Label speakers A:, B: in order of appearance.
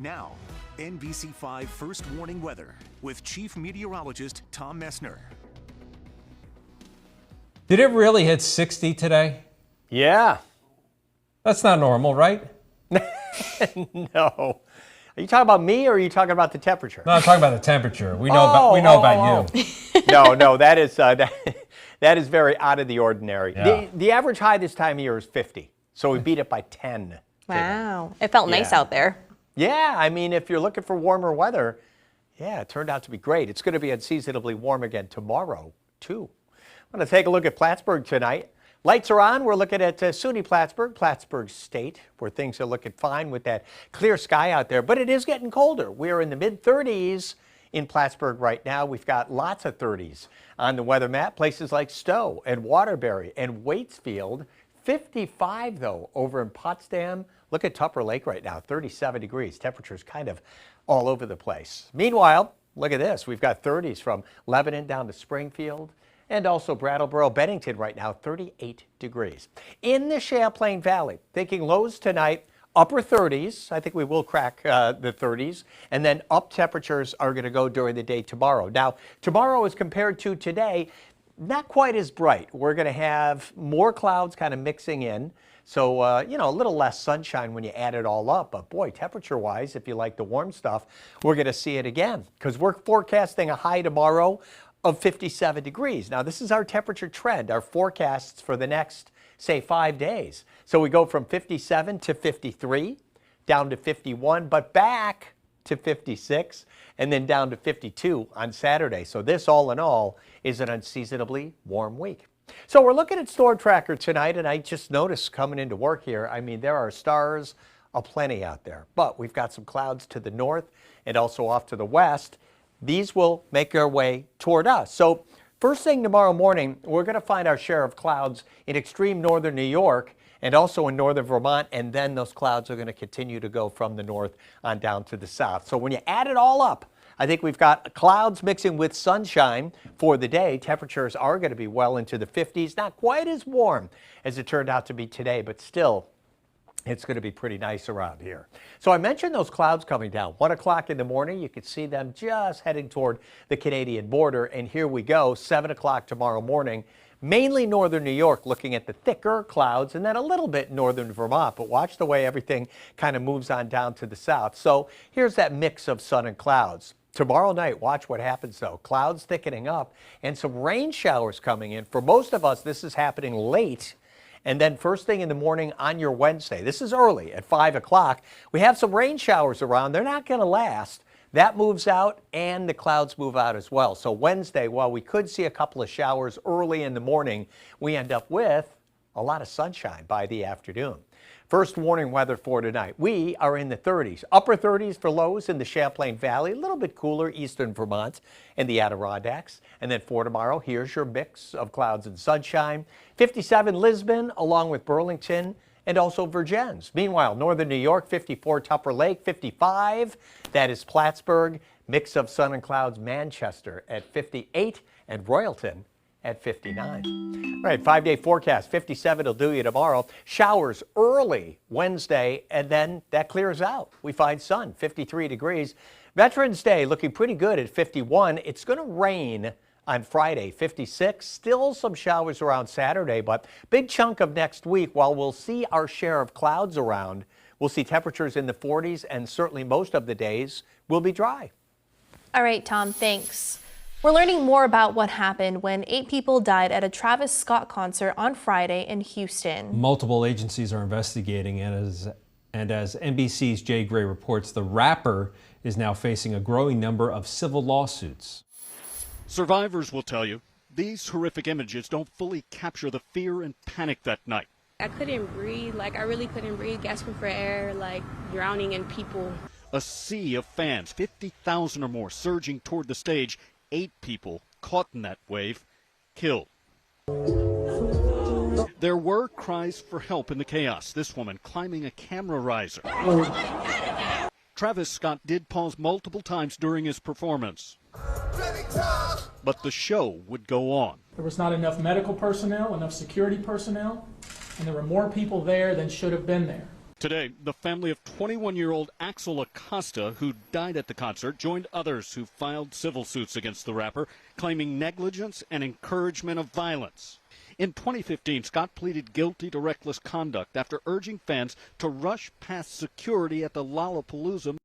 A: Now, NBC5 First Warning Weather with Chief Meteorologist Tom Messner.
B: Did it really hit 60 today?
C: Yeah.
B: That's not normal, right?
C: No. Are you talking about me or are you talking about the temperature?
B: No, I'm talking about the temperature. We know about you.
C: No, that is very out of the ordinary.
B: Yeah.
C: The average high this time of year is 50, so we beat it by 10.
D: Wow. It felt nice out there.
C: Yeah, I mean, if you're looking for warmer weather, yeah, it turned out to be great. It's going to be unseasonably warm again tomorrow, too. I'm going to take a look at Plattsburgh tonight. Lights are on. We're looking at SUNY Plattsburgh State, where things are looking fine with that clear sky out there. But it is getting colder. We are in the mid-30s in Plattsburgh right now. We've got lots of 30s on the weather map. Places like Stowe and Waterbury and Waitsfield. 55, though, over in Potsdam. Look at Tupper Lake right now, 37 degrees. Temperatures kind of all over the place. Meanwhile, look at this. We've got 30s from Lebanon down to Springfield. And also Brattleboro, Bennington right now, 38 degrees. In the Champlain Valley, thinking lows tonight, upper 30s. I think we will crack the 30s. And then up temperatures are going to go during the day tomorrow. Now, tomorrow as compared to today, not quite as bright. We're going to have more clouds kind of mixing in. So, a little less sunshine when you add it all up. But boy, temperature-wise, if you like the warm stuff, we're going to see it again. Because we're forecasting a high tomorrow of 57 degrees. Now, this is our temperature trend, our forecasts for the next, say, 5 days. So we go from 57 to 53, down to 51, but back to 56, and then down to 52 on Saturday. So this, all in all, is an unseasonably warm week. So we're looking at Storm Tracker tonight, and I just noticed coming into work here, I mean, there are stars aplenty out there. But we've got some clouds to the north and also off to the west. These will make their way toward us. So first thing tomorrow morning, we're going to find our share of clouds in extreme northern New York and also in northern Vermont, and then those clouds are going to continue to go from the north on down to the south. So when you add it all up, I think we've got clouds mixing with sunshine for the day. Temperatures are going to be well into the 50s, not quite as warm as it turned out to be today, but still it's going to be pretty nice around here. So I mentioned those clouds coming down. 1 o'clock in the morning, you could see them just heading toward the Canadian border. And here we go, 7 o'clock tomorrow morning, mainly northern New York, looking at the thicker clouds, and then a little bit northern Vermont. But watch the way everything kind of moves on down to the south. So here's that mix of sun and clouds. Tomorrow night, watch what happens, though. Clouds thickening up and some rain showers coming in. For most of us, this is happening late. And then first thing in the morning on your Wednesday, this is early at 5 o'clock, we have some rain showers around. They're not going to last. That moves out and the clouds move out as well. So Wednesday, while we could see a couple of showers early in the morning, we end up with a lot of sunshine by the afternoon. First warning weather for tonight. We are in the 30s, upper 30s for lows in the Champlain Valley, a little bit cooler eastern Vermont and the Adirondacks. And then for tomorrow, here's your mix of clouds and sunshine. 57 Lisbon along with Burlington and also Vergennes. Meanwhile, northern New York, 54 Tupper Lake, 55. That is Plattsburgh. Mix of sun and clouds, Manchester at 58 and Royalton at 59. All right, 5-day forecast, 57 will do you tomorrow. Showers early Wednesday, and then that clears out. We find sun, 53 degrees. Veterans Day looking pretty good at 51. It's going to rain on Friday, 56. Still some showers around Saturday, but big chunk of next week, while we'll see our share of clouds around, we'll see temperatures in the 40s, and certainly most of the days will be dry.
D: All right, Tom, thanks. We're learning more about what happened when 8 people died at a Travis Scott concert on Friday in Houston.
B: Multiple agencies are investigating, and as NBC's Jay Gray reports, the rapper is now facing a growing number of civil lawsuits.
E: Survivors will tell you these horrific images don't fully capture the fear and panic that night.
F: I couldn't breathe, I really couldn't breathe, gasping for air, drowning in people.
E: A sea of fans, 50,000 or more, surging toward the stage. 8 people caught in that wave, killed. There were cries for help in the chaos. This woman climbing a camera riser. Travis Scott did pause multiple times during his performance, but the show would go on.
G: There was not enough medical personnel, enough security personnel, and there were more people there than should have been there.
E: Today, the family of 21-year-old Axel Acosta, who died at the concert, joined others who filed civil suits against the rapper, claiming negligence and encouragement of violence. In 2015, Scott pleaded guilty to reckless conduct after urging fans to rush past security at the Lollapalooza.